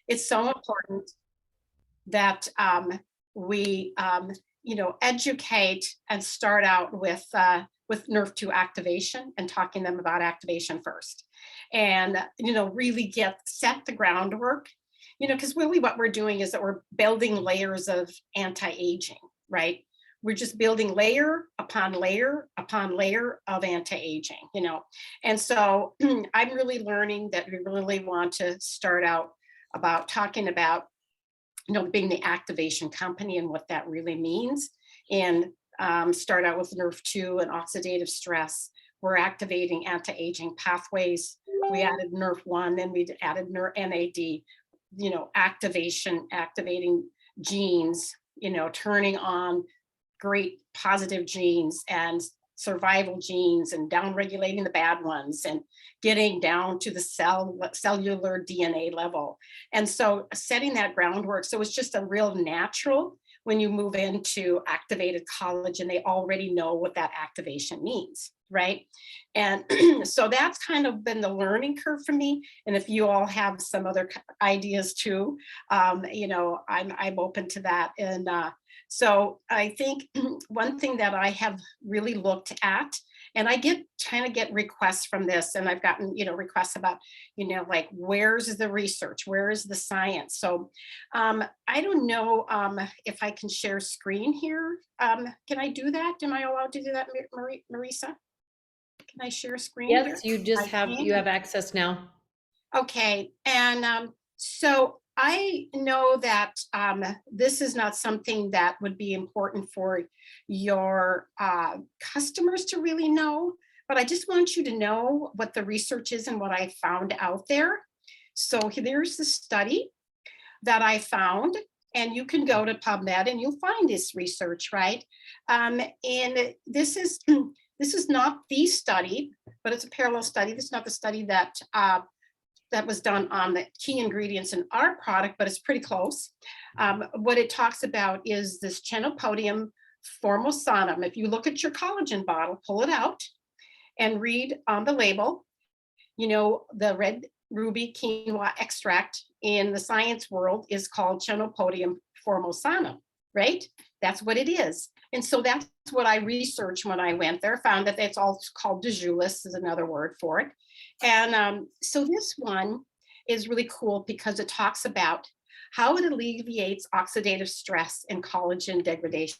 it's so important that we educate and start out with NRF2 activation and talking to them about activation first, and really set the groundwork, because really what we're doing is that we're building layers of anti-aging, right? We're just building layer upon layer upon layer of anti-aging, and so I'm really learning that we really want to start out about talking about being the activation company and what that really means, and start out with NRF2 and oxidative stress. We're activating anti-aging pathways. We added NRF1, then we added NAD, activating genes, turning on great positive genes and survival genes and down-regulating the bad ones and getting down to the cellular DNA level. And so setting that groundwork. So it's just a real natural when you move into activated collagen, they already know what that activation means, right? And so that's kind of been the learning curve for me. And if you all have some other ideas too, I'm open to that. And so I think one thing that I have really looked at, and I get requests from this, and I've gotten, requests about, like, where's the research? Where is the science? So I don't know if I can share screen here. Can I do that? Am I allowed to do that, Marisa? Can I share screen? Yes, here? you have access now. Okay, and so I know that this is not something that would be important for your customers to really know, but I just want you to know what the research is and what I found out there. So there's the study that I found, and you can go to PubMed and you'll find this research, right? And this is not the study, but it's a parallel study. This is not the study that was done on the key ingredients in our product, but it's pretty close. What it talks about is this Chenopodium formosanum. If you look at your collagen bottle, pull it out and read on the label, the red ruby quinoa extract in the science world is called Chenopodium formosanum, right? That's what it is. And so that's what I researched when I went there, found that it's all called Dejulus is another word for it. And so this one is really cool because it talks about how it alleviates oxidative stress and collagen degradation.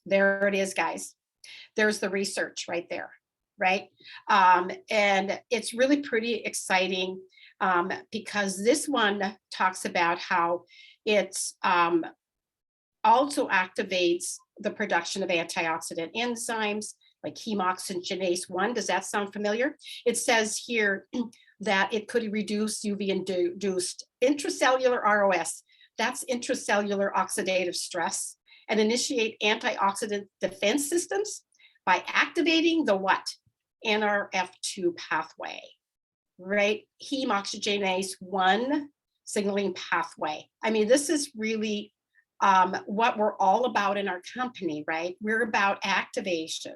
There it is, guys. There's the research right there, right? And it's really pretty exciting because this one talks about how it's also activates the production of antioxidant enzymes like hemoxygenase 1. Does that sound familiar? It says here that it could reduce UV-induced intracellular ROS, that's intracellular oxidative stress, and initiate antioxidant defense systems by activating the what? NRF2 pathway, right? Hemoxygenase 1 signaling pathway. I mean, this is really what we're all about in our company, right? We're about activation,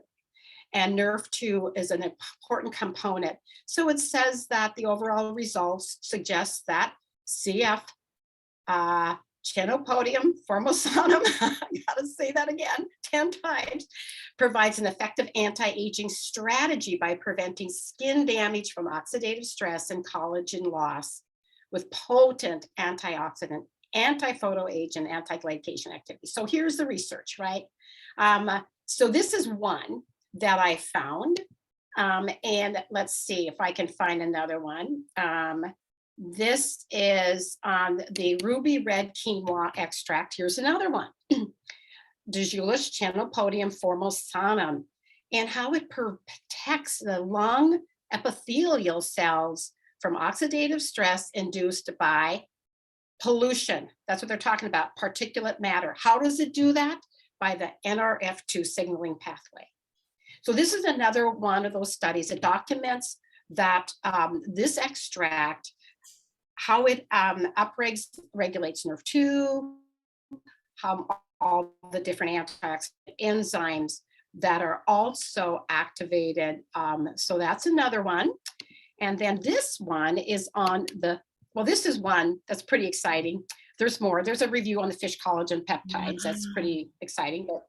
and NRF2 is an important component. So it says that the overall results suggest that CF, Chenopodium formosanum, I gotta say that again 10 times, provides an effective anti-aging strategy by preventing skin damage from oxidative stress and collagen loss with potent antioxidant, anti-photoaging, anti-glycation activity. So here's the research, right? So this is one that I found. And let's see if I can find another one. This is on the ruby red quinoa extract. Here's another one. Dejulus Chenopodium formosanum, and how it protects the lung epithelial cells from oxidative stress induced by pollution. That's what they're talking about, particulate matter. How does it do that? By the NRF2 signaling pathway. So this is another one of those studies that documents that this extract, how it regulates NRF2, how all the different antioxidant enzymes that are also activated. So that's another one. And then this one is on the well, this is one that's pretty exciting. There's more. There's a review on the fish collagen peptides. That's Wow. pretty exciting. But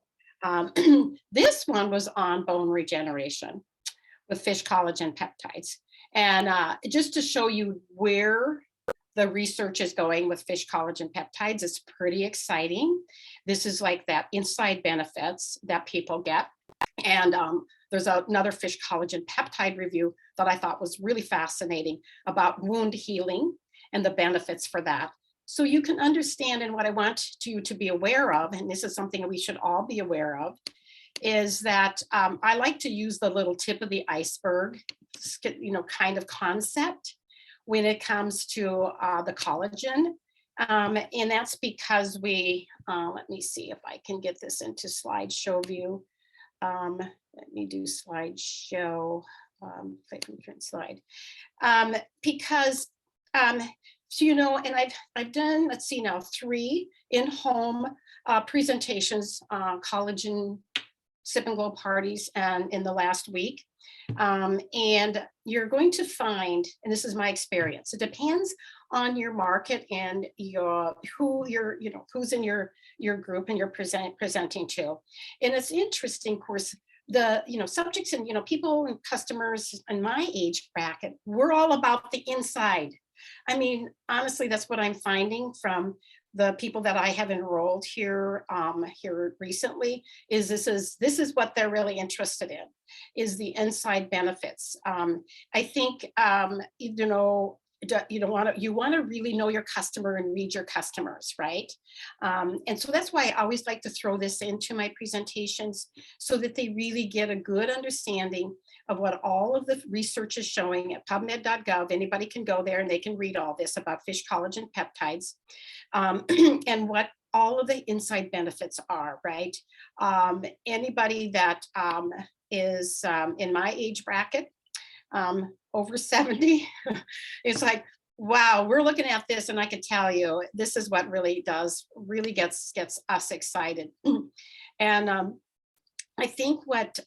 this one was on bone regeneration with fish collagen peptides. And just to show you where the research is going with fish collagen peptides, it's pretty exciting. This is like that inside benefits that people get. And there's another fish collagen peptide review that I thought was really fascinating about wound healing and the benefits for that. So you can understand, and what I want you to be aware of, and this is something we should all be aware of, is that I like to use the little tip of the iceberg, kind of concept when it comes to the collagen. And that's because let me see if I can get this into slideshow view. Let me do slideshow, if I can print slide. Because, so, and I've done, let's see now, 3 in-home presentations, collagen sip and glow parties, and in the last week. And you're going to find, and this is my experience, it depends on your market and who's in your group and you're presenting to. And it's interesting, of course, the subjects and people and customers in my age bracket, we're all about the inside. I mean, honestly, that's what I'm finding from the people that I have enrolled here recently. Is this is what they're really interested in, is the inside benefits. I think you want to really know your customer and read your customers, right? And so that's why I always like to throw this into my presentations so that they really get a good understanding of what all of the research is showing at pubmed.gov. Anybody can go there and they can read all this about fish collagen peptides, and what all of the inside benefits are, right? Anybody that is in my age bracket, over 70, it's like, wow, we're looking at this and I can tell you, this is what really gets us excited. And I think what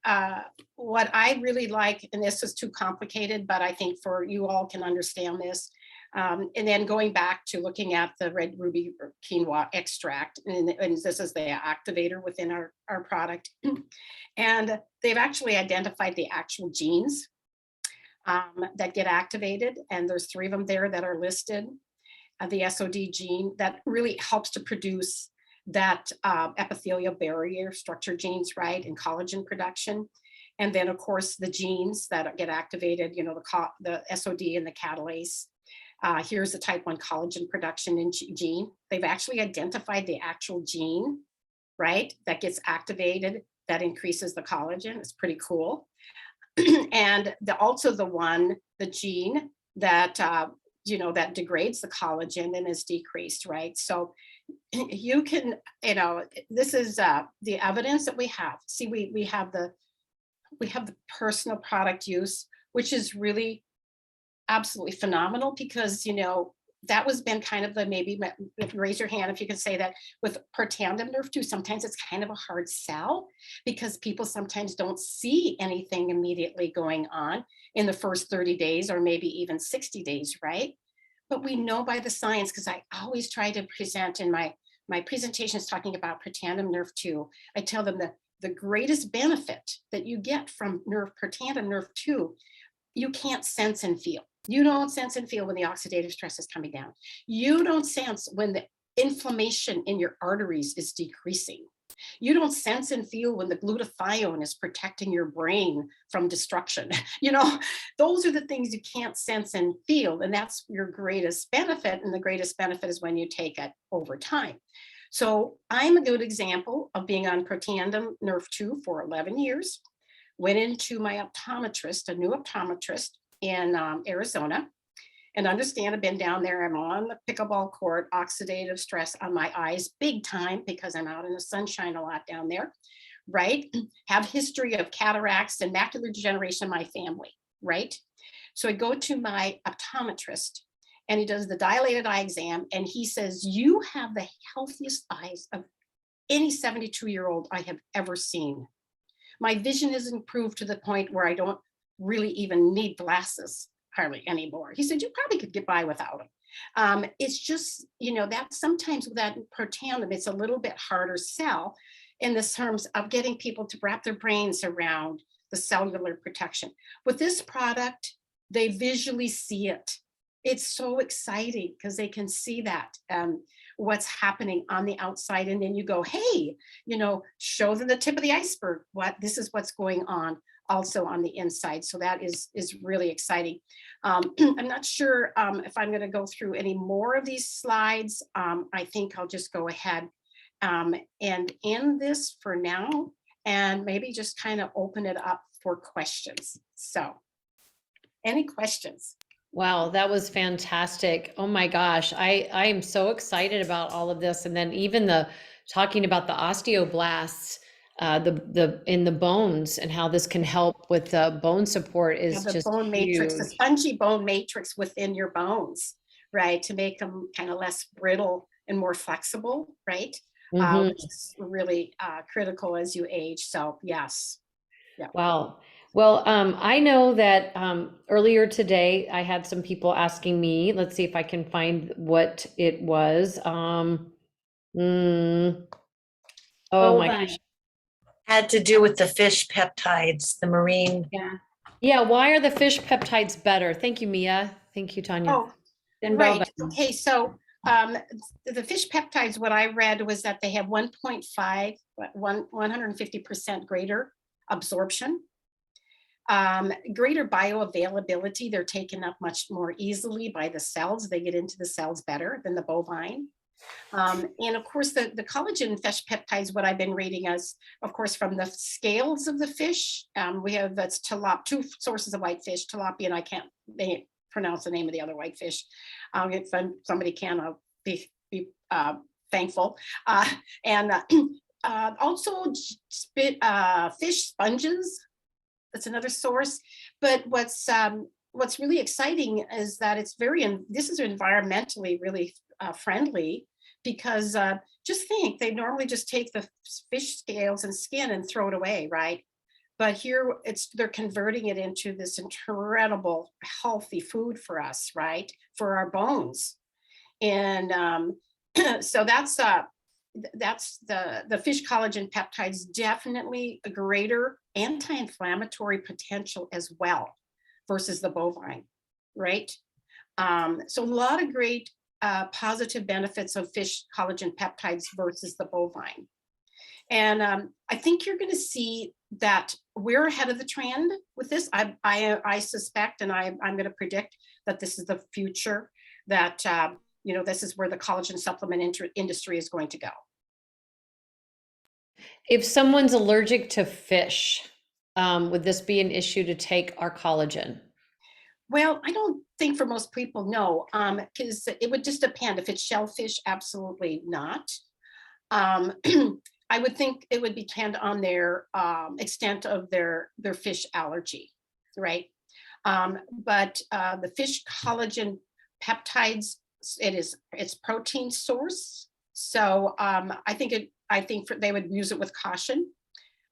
I really like, and this is too complicated, but I think for you all can understand this. And then going back to looking at the red ruby quinoa extract, and this is the activator within our product. And they've actually identified the actual genes that get activated. And there's 3 of them there that are listed. The SOD gene that really helps to produce that epithelial barrier structure genes, right, and collagen production. And then, of course, the genes that get activated, the SOD and the catalase. Here's the type 1 collagen production gene. They've actually identified the actual gene, right, that gets activated, that increases the collagen. It's pretty cool. And also the gene that, that degrades the collagen and is decreased, right? So you can, this is the evidence that we have. See, we have the personal product use, which is really absolutely phenomenal, because that was been kind of the, maybe if you raise your hand if you could say that with Protandim Nerve 2, sometimes it's kind of a hard sell because people sometimes don't see anything immediately going on in the first 30 days or maybe even 60 days, right? But we know by the science, because I always try to present in my presentations talking about Protandim Nerve 2, I tell them that the greatest benefit that you get from Protandim Nerve 2, you can't sense and feel. You don't sense and feel when the oxidative stress is coming down. You don't sense when the inflammation in your arteries is decreasing. You don't sense and feel when the glutathione is protecting your brain from destruction. Those are the things you can't sense and feel, and that's your greatest benefit. And the greatest benefit is when you take it over time. So I'm a good example of being on Protandim Nerve 2 for 11 years. Went into my optometrist, a new optometrist in Arizona, and understand I've been down there. I'm on the pickleball court, oxidative stress on my eyes big time because I'm out in the sunshine a lot down there, right? Have history of cataracts and macular degeneration in my family, right? So I go to my optometrist and he does the dilated eye exam and he says, you have the healthiest eyes of any 72-year-old I have ever seen. My vision is improved to the point where I don't really even need glasses. hardly anymore. He said, you probably could get by without them. It's just, that sometimes with that protandim, it's a little bit harder sell in the terms of getting people to wrap their brains around the cellular protection. With this product, they visually see it. It's so exciting because they can see that what's happening on the outside. And then you go, hey, show them the tip of the iceberg. This is what's going on also on the inside. So that is really exciting. I'm not sure if I'm going to go through any more of these slides. I think I'll just go ahead and end this for now, and maybe just kind of open it up for questions. So any questions? Wow, that was fantastic. Oh my gosh, I am so excited about all of this. And then even the talking about the osteoblasts, the in the bones and how this can help with the bone support is The just bone matrix, the huge. spongy bone matrix within your bones, right? To make them kind of less brittle and more flexible, right? Mhm. Which is really critical as you age. So yes. Yeah. Wow. Well, I know that earlier today I had some people asking me, let's see if I can find what it was. Mm, oh my Bovine. gosh. Had to do with the fish peptides, the marine. Yeah, Yeah, why are the fish peptides better? Thank you, Mia. Thank you, Tanya. Oh, then right. bovine. Okay. So the fish peptides, what I read was that they have 1.5, 150% greater absorption, greater bioavailability. They're taken up much more easily by the cells. They get into the cells better than the bovine. And of course, the collagen fish peptides, what I've been reading is, of course, from the scales of the fish. We have that's two sources of whitefish, tilapia, and I can't pronounce the name of the other whitefish. If somebody can, I'll be thankful. And also fish sponges. That's another source. But what's really exciting is that this is environmentally really friendly, because just think, they normally just take the fish scales and skin and throw it away, right? But here they're converting it into this incredible healthy food for us, right? For our bones. And so that's the fish collagen peptides, definitely a greater anti-inflammatory potential as well versus the bovine, right? So a lot of great positive benefits of fish collagen peptides versus the bovine. And I think you're going to see that we're ahead of the trend with this. I suspect, and I'm going to predict that this is the future, that this is where the collagen supplement industry is going to go. If someone's allergic to fish, would this be an issue to take our collagen? Well, I don't think for most people, no, because it would just depend. If it's shellfish, absolutely not. I would think it would depend on their extent of their fish allergy, right? But the fish collagen peptides, it's protein source. So I think they would use it with caution.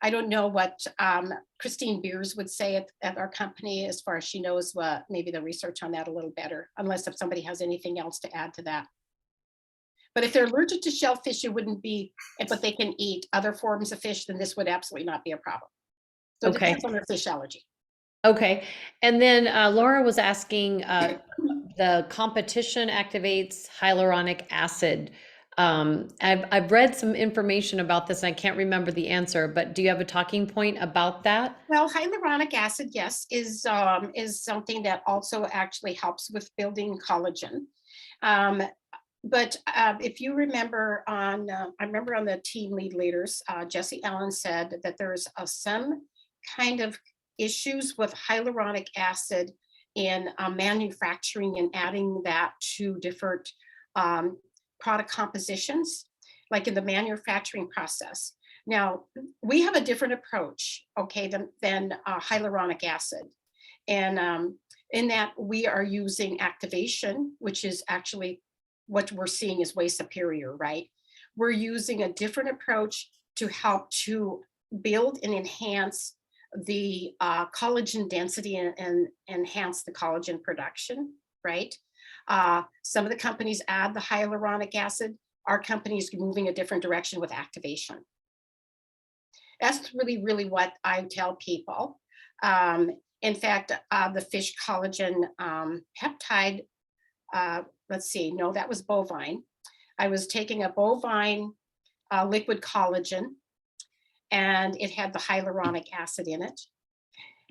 I don't know what Christine Beers would say at our company, as far as she knows, maybe the research on that a little better, unless if somebody has anything else to add to that. But if they're allergic to shellfish, it wouldn't be, but they can eat other forms of fish, then this would absolutely not be a problem. So it Okay. depends on their fish allergy. Okay. And then Laura was asking, the competition activates hyaluronic acid. I've read some information about this and I can't remember the answer, but do you have a talking point about that? Well, hyaluronic acid, yes, is something that also actually helps with building collagen. But if you remember I remember on the team leaders, Jesse Allen said that there's some kind of issues with hyaluronic acid in manufacturing and adding that to different product compositions, like in the manufacturing process. Now, we have a different approach, okay, than hyaluronic acid. And in that we are using activation, which is actually what we're seeing is way superior, right? We're using a different approach to help to build and enhance the collagen density and enhance the collagen production, right? Some of the companies add the hyaluronic acid. Our company is moving a different direction with activation. That's really, really what I tell people. In fact, the fish collagen peptide, let's see, no, that was bovine. I was taking a bovine liquid collagen, and it had the hyaluronic acid in it.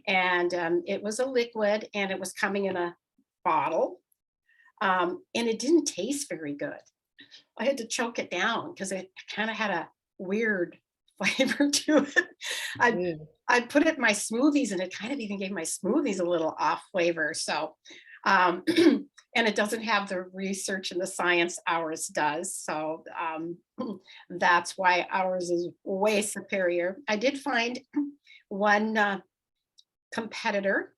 And it was a liquid, and it was coming in a bottle. And it didn't taste very good. I had to choke it down because it kind of had a weird flavor to it. I'd put it in my smoothies, and it kind of even gave my smoothies a little off flavor. So, and it doesn't have the research and the science ours does. So that's why ours is way superior. I did find one competitor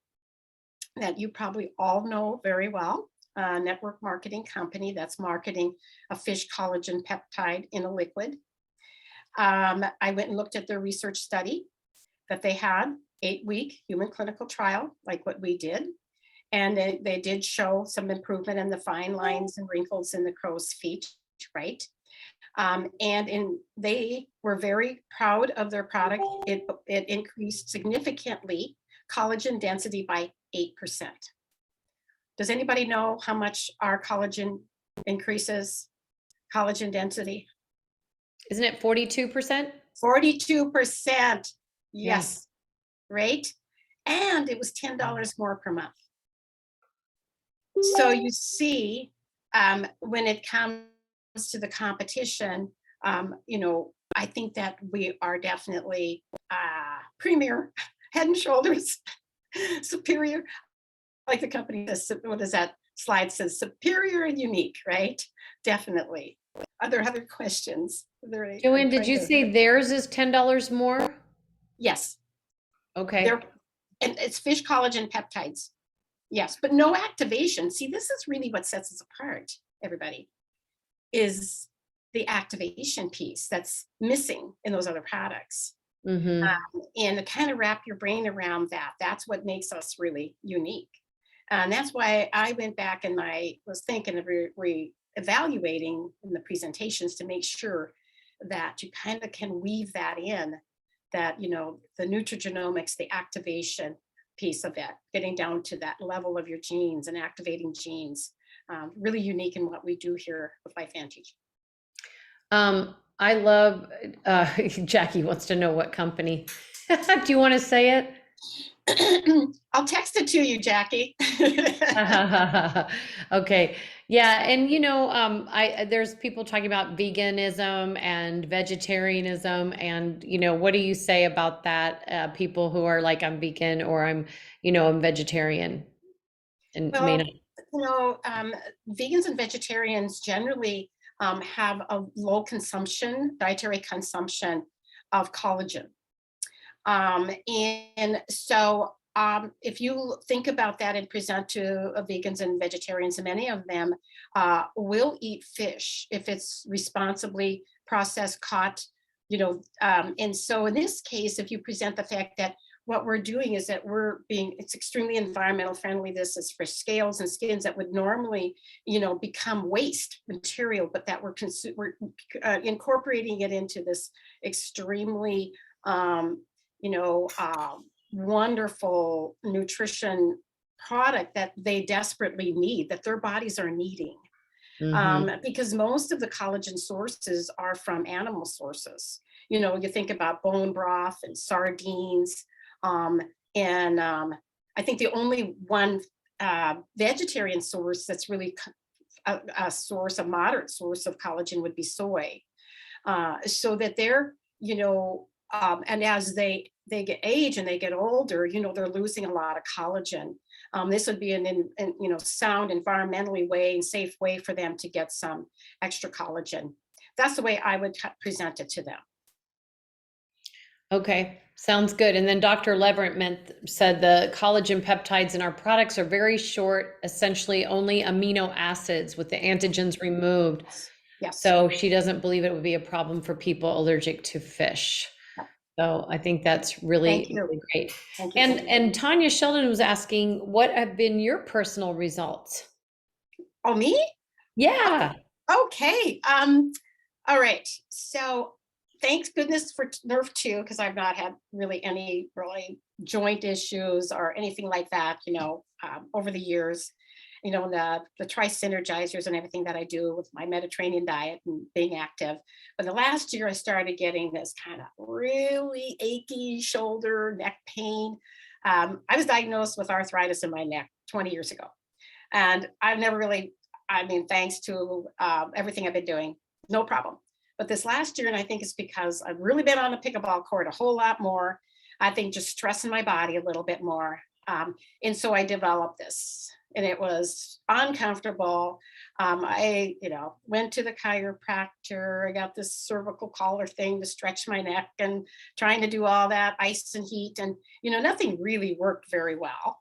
that you probably all know very well, a network marketing company that's marketing a fish collagen peptide in a liquid. I went and looked at their research study that they had, 8-week human clinical trial, like what we did. And they did show some improvement in the fine lines and wrinkles in the crow's feet, right? They were very proud of their product. It increased significantly collagen density by 8%. Does anybody know how much our collagen increases collagen density? Isn't it 42%? 42%. Yes. Right? And it was $10 more per month. So you see, when it comes to the competition, I think that we are definitely premier, head and shoulders superior. Like the company says, what does that slide says? Superior and unique, right? Definitely. Are there other questions? Joanne, did you say theirs is $10 more? Yes. Okay. And it's fish collagen peptides. Yes, but no activation. See, this is really what sets us apart, everybody, is the activation piece that's missing in those other products. And to kind of wrap your brain around that, that's what makes us really unique. And that's why I went back and I was thinking of re-evaluating in the presentations to make sure that you kind of can weave that in, that, the nutrigenomics, the activation piece of it, getting down to that level of your genes and activating genes, really unique in what we do here with LifeVantage. I love, Jackie wants to know what company. Do you want to say it? I'll text it to you, Jackie. Okay. Yeah. And there's people talking about veganism and vegetarianism, and what do you say about that? People who are like, I'm vegan, or I'm vegetarian, and may Well, not. Vegans and vegetarians generally have a low dietary consumption of collagen. And so if you think about that and present to vegans and vegetarians, many of them will eat fish if it's responsibly processed, caught, and so in this case, if you present the fact that what we're doing is that it's extremely environmental friendly. This is for scales and skins that would normally, become waste material, but that we're incorporating it into this extremely, wonderful nutrition product that they desperately need, that their bodies are needing. Because most of the collagen sources are from animal sources. You think about bone broth and sardines. I think the only one vegetarian source that's really a moderate source of collagen would be soy. So that they're, and as they get age and they get older, they're losing a lot of collagen. This would be an sound, environmentally way and safe way for them to get some extra collagen. That's the way I would present it to them. Okay, sounds good. And then Dr. Leverett said the collagen peptides in our products are very short, essentially only amino acids with the antigens removed. Yes. So she doesn't believe it would be a problem for people allergic to fish. So I think that's really, Thank you. really great. Thank you. And Tanya Sheldon was asking, what have been your personal results? Oh, me? Yeah. Okay. All right. So thanks goodness for Nerve 2, because I've not had really any really joint issues or anything like that, over the years. The tri-synergizers and everything that I do with my Mediterranean diet and being active. But the last year I started getting this kind of really achy shoulder, neck pain. I was diagnosed with arthritis in my neck 20 years ago. And I've never really, thanks to everything I've been doing, no problem. But this last year, and I think it's because I've really been on the pickleball court a whole lot more. I think just stressing my body a little bit more. And so I developed this, and it was uncomfortable. I, went to the chiropractor. I got this cervical collar thing to stretch my neck and trying to do all that ice and heat. And, nothing really worked very well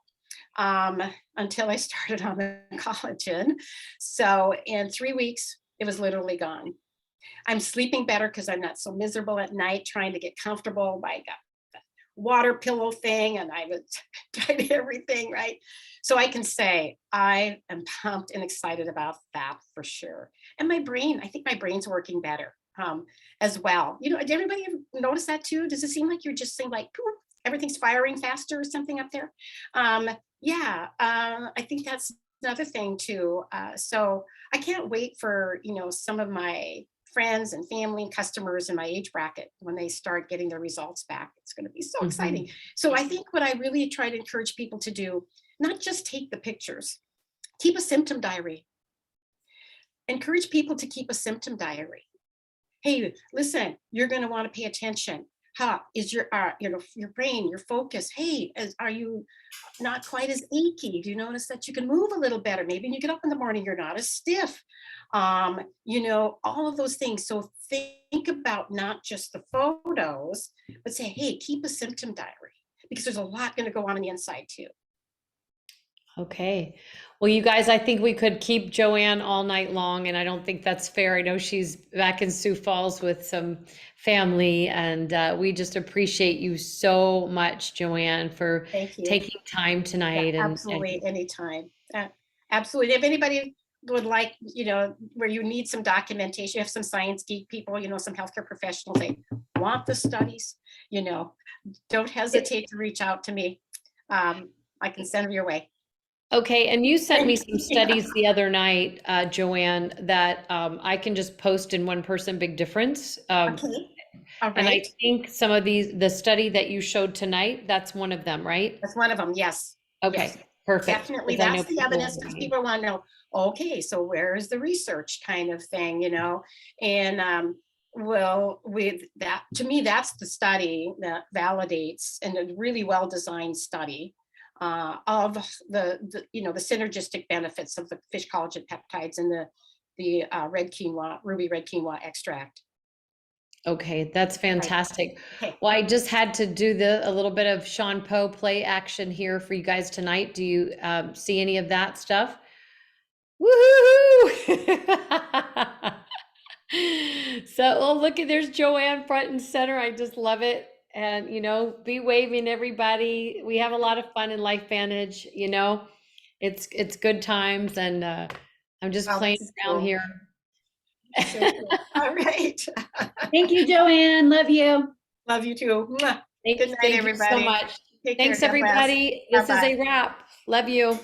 until I started on the collagen. So in 3 weeks, it was literally gone. I'm sleeping better because I'm not so miserable at night trying to get comfortable. I got the water pillow thing and I was tried everything, right? So I can say I am pumped and excited about that for sure. And my brain, I think my brain's working better as well. Did everybody ever notice that too? Does it seem like you're just saying like, poof, everything's firing faster or something up there? I think that's another thing too. So I can't wait for, some of my friends and family and customers in my age bracket when they start getting their results back. It's going to be so exciting. So I think what I really try to encourage people to do, not just take the pictures, keep a symptom diary. Encourage people to keep a symptom diary. Hey, listen, you're going to want to pay attention. How is your your brain, your focus? Hey, are you not quite as achy? Do you notice that you can move a little better? Maybe when you get up in the morning, you're not as stiff. All of those things. So think about not just the photos, but say, hey, keep a symptom diary, because there's a lot going to go on the inside too. Okay. Well, you guys, I think we could keep Joanne all night long, and I don't think that's fair. I know she's back in Sioux Falls with some family, and we just appreciate you so much, Joanne, for Thank you. taking time tonight. Yeah, absolutely, anytime. Absolutely. If anybody would like, where you need some documentation, you have some science geek people, some healthcare professionals, they want the studies, don't hesitate to reach out to me. I can send them your way. Okay, and you sent me some studies the other night, Joanne, that I can just post in One Person Big Difference. Okay. All right. And I think some of the study that you showed tonight, that's one of them, right? That's one of them, yes. Okay, yes. perfect. Definitely, that's the evidence, because people want to know, okay, so where is the research kind of thing, And well, with that, to me, that's the study that validates, and a really well-designed study of the synergistic benefits of the fish collagen peptides and the red quinoa, ruby red quinoa extract. Okay, that's fantastic. Right. Okay. Well, I just had to do a little bit of Sean Poe play action here for you guys tonight. Do you see any of that stuff? Woohoo! So, oh, look at, there's Joanne front and center. I just love it. And, be waving everybody. We have a lot of fun in Life Vantage, it's good times, and I'm just playing around here. So cool. All right. Thank you, Joanne. Love you. Love you too. Good night, everybody. You so much. Take Thanks, care. everybody. This is a wrap. Love you.